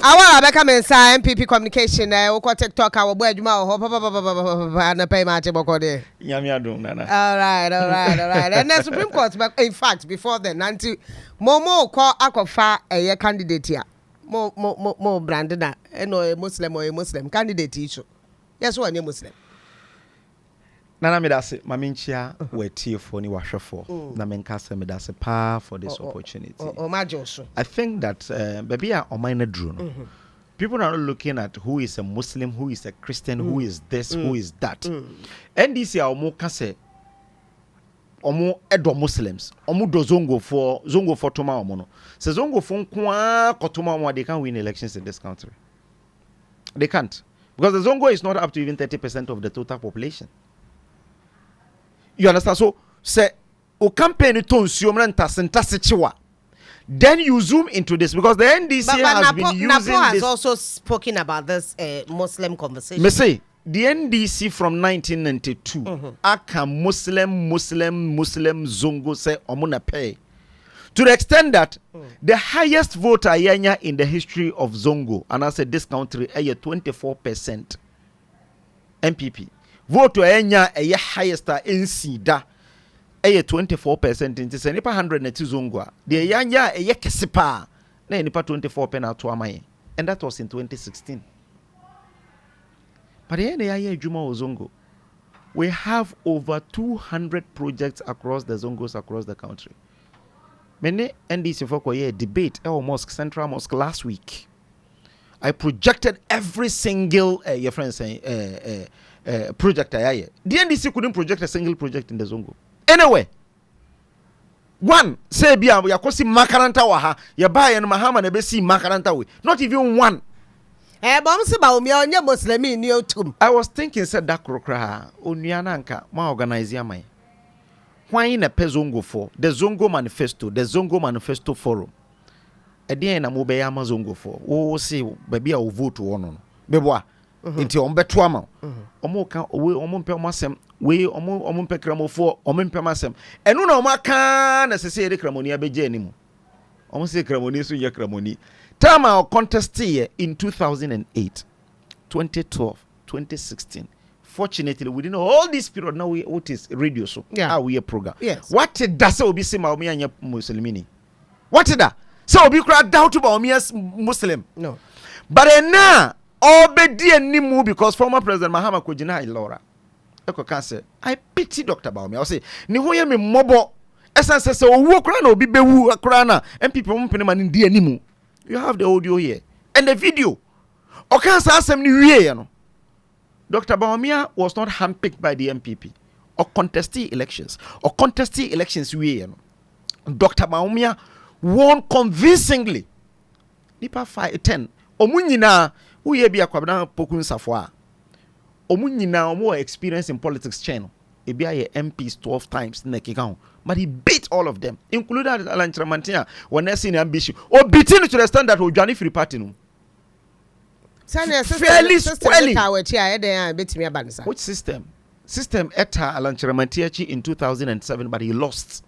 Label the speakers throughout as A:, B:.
A: Awal abeka mensa NPP communication wo TikTok a wo bo adwuma ho na pay match bokode.
B: Nyame adom nana.
A: All right. And the Supreme Court, in fact, before then, nanti momo call akofa a candidate here. Mo branded no a Muslim candidate issue. Yes, one Muslim.
B: Nana medase maminchia we tie for ni wahwefo na menkasa medase pa for this opportunity. I think that baby a omina dru no. People are not looking at who is a Muslim, who is a Christian, who is this, who is that. NDC a omo kase omo edo Muslims, omo do zongo for toma omo no. Se zongo for nko kotoma omo, they can't win elections in this country. They can't. Because the zongo is not up to even 30% of the total population. You understand? So, say, o campaign to then you zoom into this because the NDC has been using
A: Napo has
B: this.
A: also spoken about this Muslim conversation.
B: Me say, the NDC from 1992, aka Muslim zongo say omuna pay. To the extent that the highest voter yanya in the history of zongo, and I said this country, 24% NPP. Vote enya eye highest in sida eye 24% into se nipa 100 na ti zongwa de yanya eye kesipa na nipa 24% na to amaye, and that was in 2016. But the eye adwuma o zongo, we have over 200 projects across the zongos across the country. Many NDC for a debate at our mosque, Central Mosque last week. I projected every single your friends saying project. The NDC couldn't project a single project in the Zongo. Anyway, one say bia we akosi makaranta wa ha ya ba ya no mahama na be si makaranta we. Not even one.
A: Bom se ba omi onye Muslimi ni otum.
B: I was thinking said that krokra onua na nka ma organize amai. Why na pe Zongo for the Zongo manifesto forum. Edi na mo be ya ma Zongo for. Wo say baby a wo vote wo no. Beboa inti ombeto ama omo ka we omo mpe omasem we omo mpe kramofo omo mpe omasem enu na omaka na sese ere kramoni abeje animu omo se kramoni so ye kramoni time our contest here in 2008 2012 2016 fortunately within all this period now we what is radio so we a program what does obi say ma omi anya muslimini what that so obi kra doubt about me as Muslim
A: no
B: but now obedi animu because former President Mahama Kojina Ilora eko kan say I pity Dr. Baumi. I say ni ho ye me mobo essence say owu okra na obi bewu akra na MPP mo mpene man ndi animu. You have the audio here and the video. O kan say asem ni wie no. Dr. Baumi was not handpicked by the MPP or contesting elections wie no. Dr. Baumi won convincingly. Nipa 5-10 omunyina who ye be a kwabna pokun safwa omunyina omo experience in politics channel e be a MPs 12 times na kika, but he beat all of them, including Alan Tramantia when they seen ambition or beating to the standard of Johnny Free Party no. Fairly squarely. Which system? System etta Alan Tramantia in 2007, but he lost.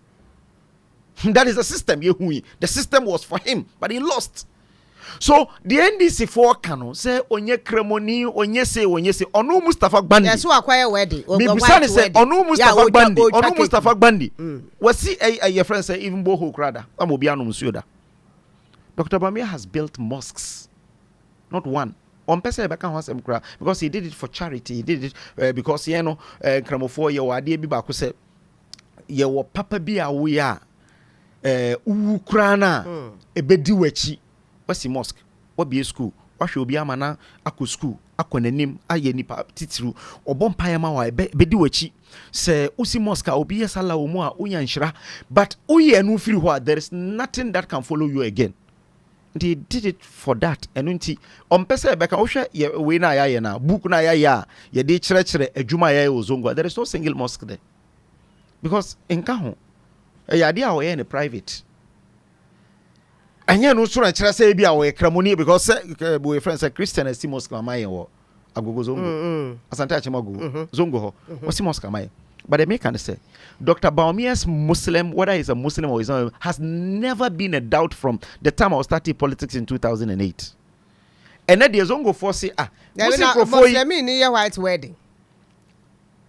B: That is the system. The system was for him, but he lost. So the NDC for Kano say onye kremoni onye say Onu Mustafa Gbandi. Yes, who acquire wedding. Me busani say Onu Mustafa Gbandi. Onu Mustafa Gbandi. Wasi your friend say even WOHO krada. Amobi anu musuda. Dr. Bamia has built mosques, not one. On pese beka ho asem kra because he did it for charity. He did it because you know kremofo ye wade bi ba ko say ye wo papa bi a wo ya uwu kra na ebedi wachi. Wasi mosque, what be a school, what should be a mana, ako school, akonanim, aye nipa titiru, or bompire wa bediwechi, say usi mosque, obi a sala umoa, uyanshra, but uye no free what there is nothing that can follow you again. And he did it for that, and unti on pesa beka osha ye we na ya na book na ya ye de chere ejuma ya ozongo. There is no single mosque there. Because in Kaho, a yadia we in private. And you know, so I say be our cramoni because we friends are Christian and Simos Kamay or Agogo Zongo. Asanta Chimago, Zongo, or Simos Kamay. But they make say Dr. Baumia's Muslim, whether he's a Muslim or he's not, has never been a doubt from the time I was starting politics in 2008. and then there's ongo for say
A: Muslim ni ye white wedding.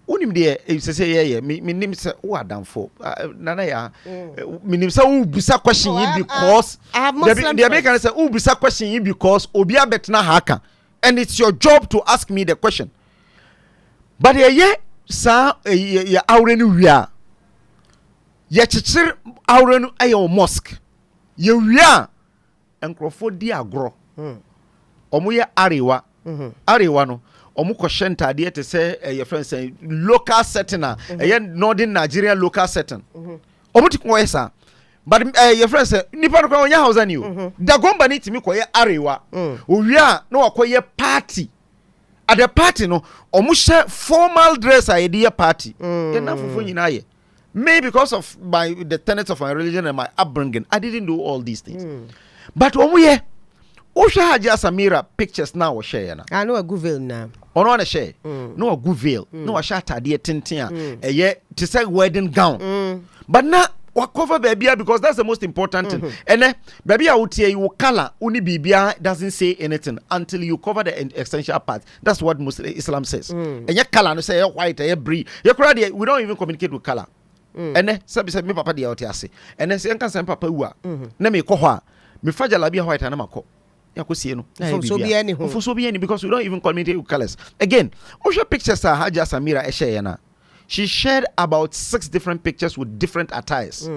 B: Unim de say yeah me nim say wo adam for Nana Yaa me nim say wo bisa question yi because the American say wo bisa question yi because obi abetna haka and it's your job to ask me the question. But yeah sa ya awre ni wia ye chichir awre no ayo mosque ye wia enkrofo di agro omo ye arewa no omo ko shentade te say your friend say local setting northern Nigeria local setting omo ti ko yesa but your friend say nipa no ko nya house ani o da gomba ni timi ko ye arewa o wia no akoye party. At the party no omo formal dress a ye party enough for nyina ye. Maybe because of the tenets of my religion and my upbringing I didn't do all these things. But omo ye Osha Haja Samira pictures now share na.
A: I know a good veil now.
B: Ono na share. No a good veil. No a shata de tintin to say wedding gown. But now what cover baby because that's the most important thing. And baby out here you color uni bibia doesn't say anything until you cover the essential part. That's what Muslim Islam says. And your color no say white bree. We don't even communicate with color. And then say me papa dia out here say. And then say enkan say papa wu a. Na me ko ho a. Me faja labi white na mako. So be any because we don't even communicate with colors. Again, Osha pictures are Haja Samira Eshayana. She shared about 6 different pictures with different attires.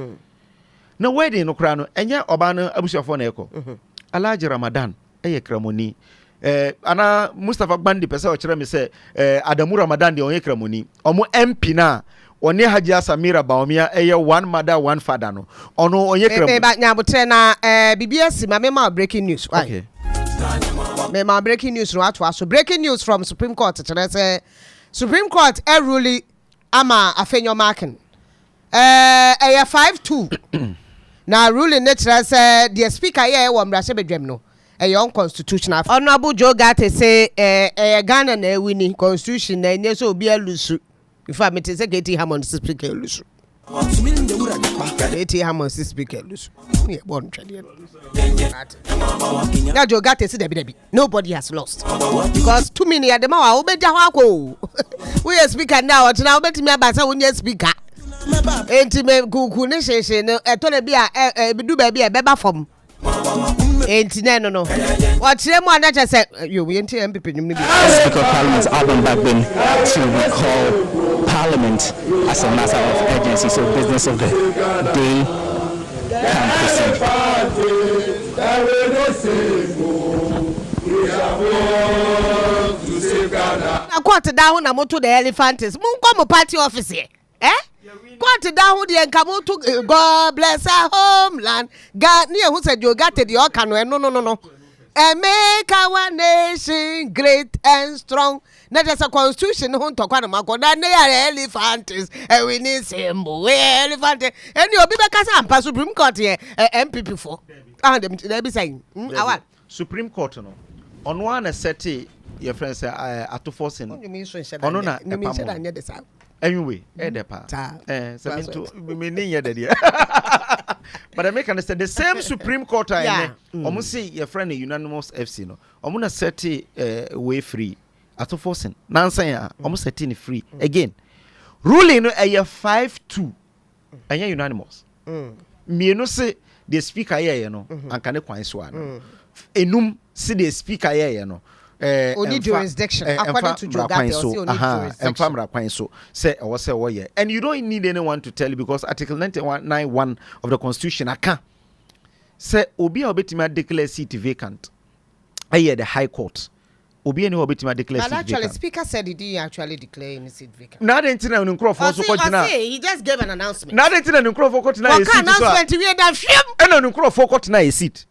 B: Now wedding no krano enya obana abusuafo na eko. Alhaji Ramadan eye kramoni. Ana Mustafa Gbandi pesa o kire me say Adamu Ramadan de onye kramoni. Omo MP na One Haja Samira Baomia eye one mother one father no. Ono onye kramoni.
A: Ba nyabotre na BBS ma breaking news. Okay. My breaking news no atwa so breaking news from Supreme Court say Supreme Court ruling ama afenyo marking 5-2 na ruling nature say the speaker here wo mrase bedwem no unconstitutional. Honorable Joe Gate say Ghana na wini constitution na nye so obi alusu in fact me say Gate Hammond speaker alusu Gate Hammond speaker alusu me born trade. Now Joe Gate say debi nobody has lost because too many at the ma obeja hwako we speaker now na obetimi abasa wonye speaker enti me kuku ne sheshe no eto na bia ebidu ba bia beba fom enti no what say mo anacha say yo we enti NPP nyum ne bi
C: Speaker of Parliament's album back then to recall Parliament as a matter of urgency so business of the day can proceed.
A: I quote down na moto the elephantis. Mun party office here. Quote down the enkamu to God bless our homeland. God near who said you got the okano no. And make our nation great and strong. Not as a constitution who talk on Mako, then they are elephantis, and we need symbol elephant. And you'll be back as Supreme Court here, MPP for. They be saying,
B: Supreme Court no. Onua na seti your friends say ato force no. Ono na epa. Anyway, depa. So me ni there. But I make understand the same Supreme Court omo say your friend unanimous FC no. Omo na seti way free ato force nansan ya omo seti ni free again. Ruling no 5-2. Anya unanimous. Me no say the speaker here no anka ne kwan so ano. Enum see the speaker here no
A: only jurisdiction according to Jogate
B: so say or say what and you don't need anyone to tell you because article 91 of the constitution aka say obi obetima declare seat vacant aye the high court obi any obetima declare seat vacant.
A: But actually speaker said he didn't actually declare any seat vacant.
B: Na den tina no nkrofo so kotina
A: he just gave an announcement.
B: Na den tina no nkrofo kotina
A: seat. What announcement we da hwem
B: and no nkrofo kotina a seat.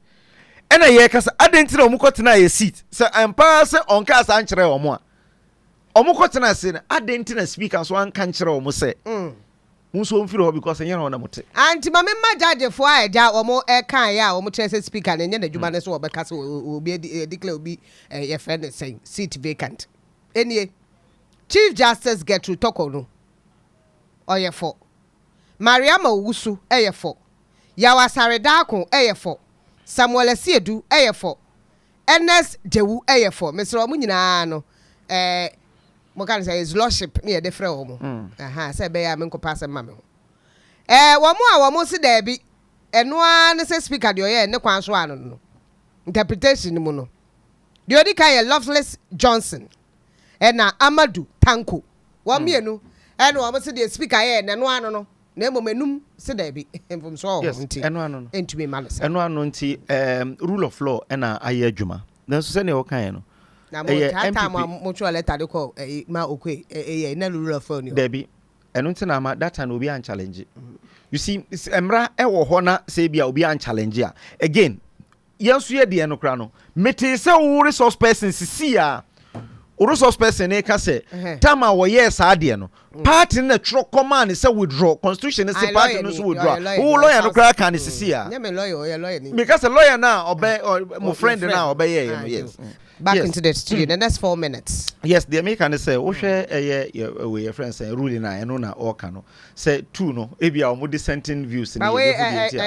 B: And I hear kasa adentira omukotena ye seat say empa say onka asa ankyere omo a omukotena se na adentira speaker so anka nkyere omo say munso mfiri ho because enye ho na mote
A: anti mama judge fo a eja omo e kan ya omo chere speaker na enye na dwuma ne so obeka se obi declare obi ye friend say seat vacant enie Chief Justice Gertrude Toko no oye for Mariama Owusu eye for Yawasare Dakon eye for Samuel Asiedu eye for ns dewu for Mr. Omu nyina no mo kan say is lordship near the frɛ omo say be ya me nko pass ma me ho womo si da bi eno an say speaker de oye ne kwan so ano no interpretation mu no de odi kan Loveless Johnson na Amadu Tanko wo mienu womo si de speaker ye ne no ano no na emomenum si da bi mfom so nti
B: eno ano no
A: entumi malese
B: eno ano nti rule of law na aye adwuma na so se ne wo kan no
A: na mo tata mo twa letter de ko ma okwe na rule of law ni
B: Debbie eno nti na ma data na obi an challenge you see emra wo ho na se bia obi an challenge a again yanso ye de eno kra no mete se wo resource person sisi a resource person e ka se tama wo ye sa de no party na tro command say withdraw constitution say party no so withdraw wo lawyer no kra kan sisi a
A: na me lawyer ni
B: because a lawyer na obey my friend na obey yes
A: back into the studio the next 4 minutes.
B: Yes, the American say wo hwe your friends say ruling na eno na all kan no say two no e bia o dissenting views ni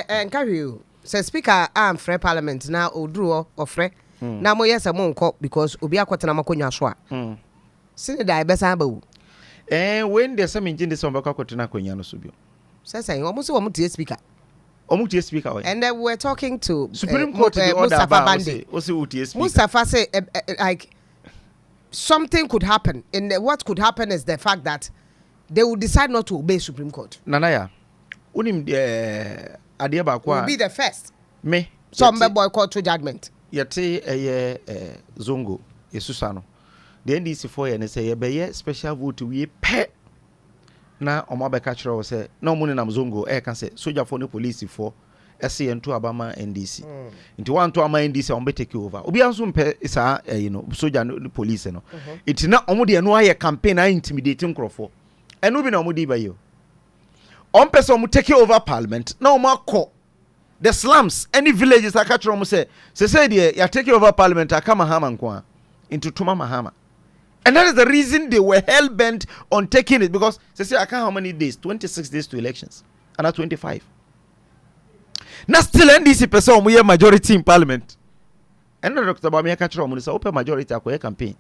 A: encourage you say speaker am free parliament na oduro ofre na mo yes mo nko because obi akwetena makonwa so a sine da besa ba wu
B: when there's some engine this one akwetena akonwa no so bio
A: say wo mo se wo mo tie speaker
B: speaker
A: and then we're talking to
B: Supreme Court the order about
A: Mustafa say like something could happen what could happen is the fact that they will decide not to obey Supreme Court.
B: Nana Yaa unim ade ba kwa
A: will be the first
B: me
A: some boycott to judgment
B: yete zongo yesusa no the NDC for ye say ye be special vote we pe na omo abeka kire wo say na omo ne nam zongo ka say soldier for no police for SCN to abama NDC into one to ama NDC omo be take over obi anso mpe sa soldier no police no it na omo de no aye campaign na intimidating crofo eno bi na omo di ba yo on person omo take over parliament na omo akọ the slums any villages aka kire omo say de ya take over parliament aka mahama nko into tuma mahama. And that is the reason they were hell bent on taking it because they say I can't how many days 26 days to elections and not 25. Now still NDC person we have majority in parliament. And Dr. Bamia Kachro mun say open majority akoye campaign.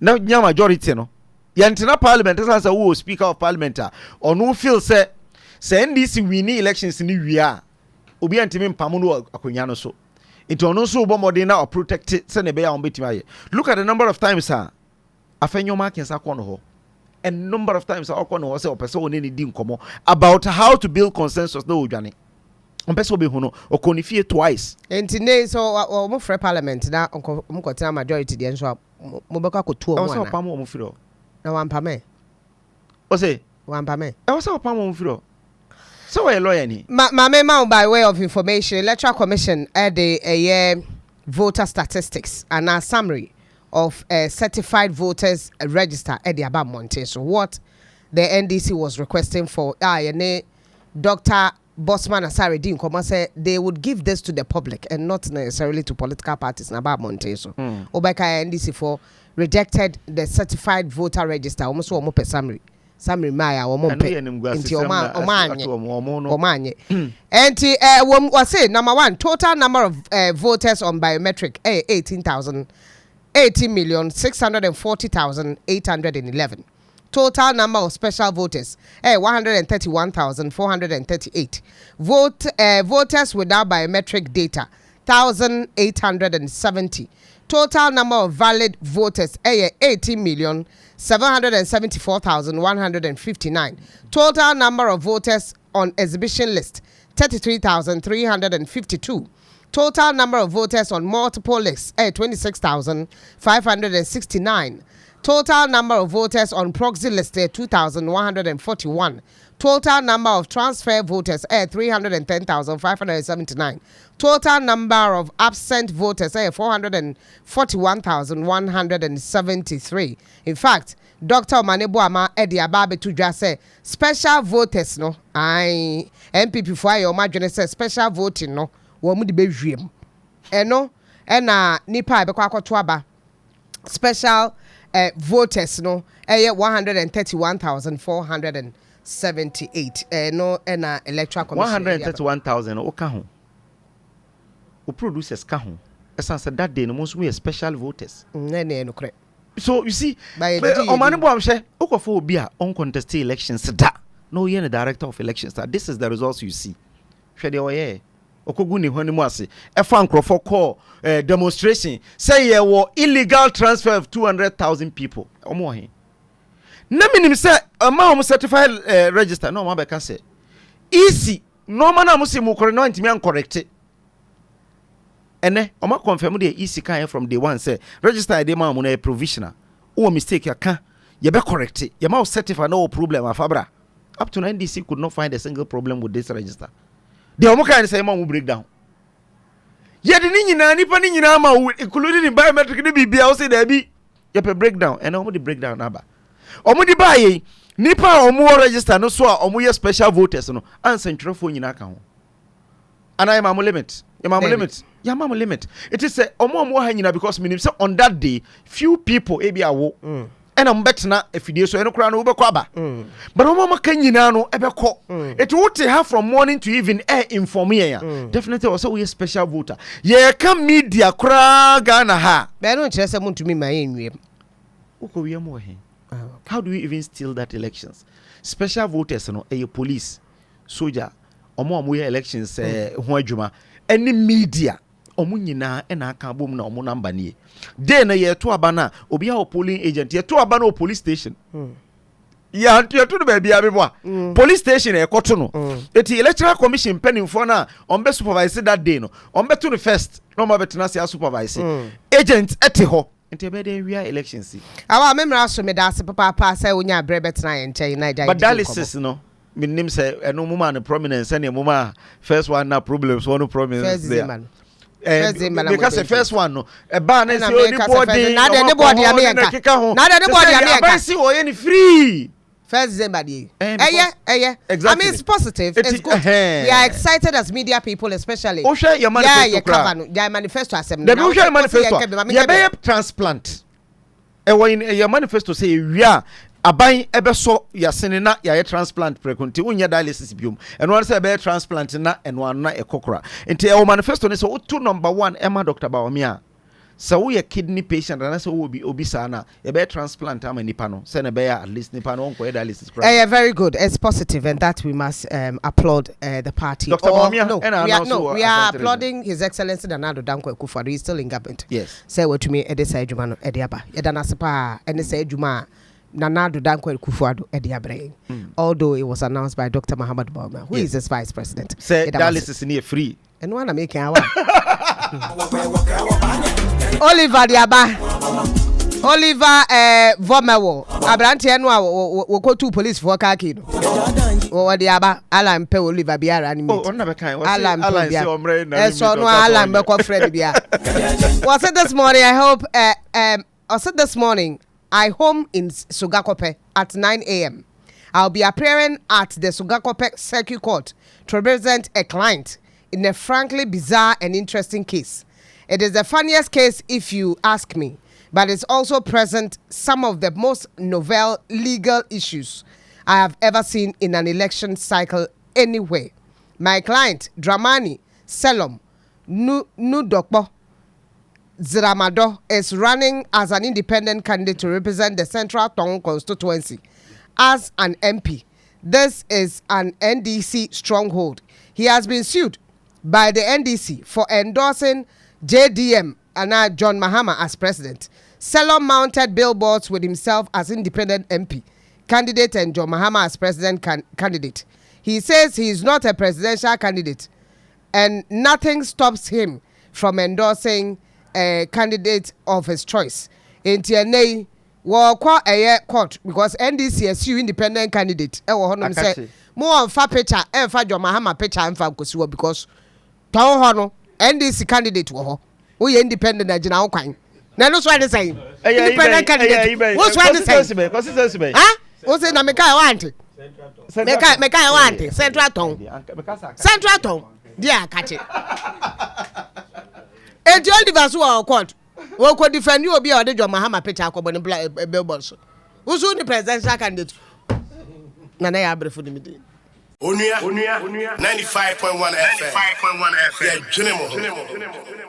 B: Now nya majority no. Yantina parliament as who speaker of parliament or no feel say NDC winning elections ni wia. Obi antimi mpamu no akonya no so. It will also be more than or protect it. Look at the number of times, sir. Afenyo markings are corner. A number of times, our corner was a person in the come about how to build consensus. No, Johnny. On person be huno or conifie twice. And today, so
A: more free parliament now. Uncle majority the answer. Mobeka ko 2
B: 1. I was a pamo mufiro.
A: Na one pame.
B: What's it?
A: One pame.
B: I was a pamo mufiro. So a lawyer ni.
A: Ma by way of information, Electoral Commission had a voter statistics and a summary of certified voters register at the Abba Monte. So what the NDC was requesting for Dr. Bosman Asare Dean Koma said they would give this to the public and not necessarily to political parties in Abba Monte. So Obeka NDC for rejected the certified voter register almost one more summary. Some Maya or Mompe into Omanye. And was say number 1 total number of voters on biometric 18,640,811. Total number of special voters 131,438. Voters without biometric data 1,870. Total number of valid voters 18,774,159. Total number of voters on exhibition list 33,352. Total number of voters on multiple lists 26,569. Total number of voters on proxy list 2,141. Total number of transfer voters 310,579. Total number of absent voters 441,173. In fact, Dr. Manebuama Edi Ababe Tudja say special voters no NPP for your margin say special voting no wo mu de bewiem. Eno na nipa be kwa kwato aba special voters no 131,478 no na electoral commission
B: 131,000 o ka ho o producers ka ho As said that day, no most we are special voters.
A: No.
B: So you see, Omani Boamshe, Okofo Bia, uncontested elections. No, you're the director of elections. This is the results you see. Shady Okoguni Honimwasi, a fan for call demonstration. Say ye were illegal transfer of 200,000 people. Omohi. Naminim say a man certified register. No, man can say easy. No man amusi mukore no intimi correct. Ene oma confirm the easy kan from day one say register dey man a provisional. O mistake ya kan ye be correct. Ye ma certify no problem afabra. Up to now, NDC could not find a single problem with this register. The Omoka say man will break down. Yet the Nina Nipa including in biometric be also there be a breakdown and the breakdown number. Omudi buy Nipa or more register no so or special voters no answer phone in account. And I am limit. Yamam limit. It is a omo hangina because meaning on that day few people ABA and I'm better now if you so no crown over kwaba. But Omama Kenyina no ebeko. It would have from morning to evening inform me. Definitely also we a special voter. Yeah, come media kra Ghana ha.
A: But I don't just want to me my name.
B: How do we even steal that elections? Special voters no police, soldier, omo elections ho adwuma any media omo nyina e na aka bom na omo number nie dey na ye to aba na obi a polling agent ye to aba na police station ya to no ba bia bebo police station e koto no eti electoral commission penning for na on be supervise that day no on be to the first no ma betena se supervise agent ete ho enti be dey wia elections
A: awa memra so me da se papa say onya bre betena ye nche United
B: but dialysis no me nim say eno muma no prominence and muma first one na problems one prominence there because the first one no e ba na say anybody na the anybody America na the anybody America see o any free
A: first December dey exactly. I mean it's positive it's good we are excited as media people especially
B: o share your manifesto
A: your manifesto assembly
B: the share manifesto you be transplant e your manifesto say we are aban ebe so yasene na ya transplant preconti unya dialysis biom eno wan say be transplant na eno an na ekokora enti e manifesto ne so to number 1 Emma Dr. Bawumia so we a kidney patient and so obi sana e be transplant am nipa no say na be at least nipa no onko dialysis
A: yeah, very good. It's positive and that we must applaud the party.
B: Dr. Bawumia
A: we are applauding His Excellency Nana Danko Akufo-Addo. He's still in government.
B: Yes.
A: Say what to me e dey say adwuma no e dey aba e da na sepa e ne say adwuma Nana Danko Akufo-Addo Ediabre. Although it was announced by Dr. Muhammad Bawumia, who is his vice president.
B: Say dialysis is free.
A: And one making our Oliver Diaba. Oliver Vomewo. Abranti enwa wo ko two police for kaki no. Wo Diaba Alan pe Oliver Biara ni meet.
B: Oh, on be kan.
A: Alan say omre na. So no Alan be ko Fred Bia. Was it this morning I hope this morning I home in Sugakope at 9 a.m. I'll be appearing at the Sugakope Circuit Court to represent a client in a frankly bizarre and interesting case. It is the funniest case if you ask me, but it's also present some of the most novel legal issues I have ever seen in an election cycle anywhere. My client, Dramani Selom Nudokbo Ziramado, is running as an independent candidate to represent the Central Tong constituency as an MP. This is an NDC stronghold. He has been sued by the NDC for endorsing JDM and John Mahama as president. Selom mounted billboards with himself as independent MP candidate and John Mahama as president candidate. He says he is not a presidential candidate and nothing stops him from endorsing a candidate of his choice. In TNA, court because NDC is you independent candidate. Say more fa picture and fa John Mahama picture and fa Kosuo because town hono NDC candidate wo we independent agina kwan. Na no so I say independent candidate. What's why the say? Huh? What's say na me kai want? Me kai want Central Town. Dia catch it. And the only verse who court, we could defend you be or the John Mahama picture akobon billboards. Who's the presidential candidate? Nana Yaa Brefo the meeting.
D: Onua 95.1 FM. Yeah,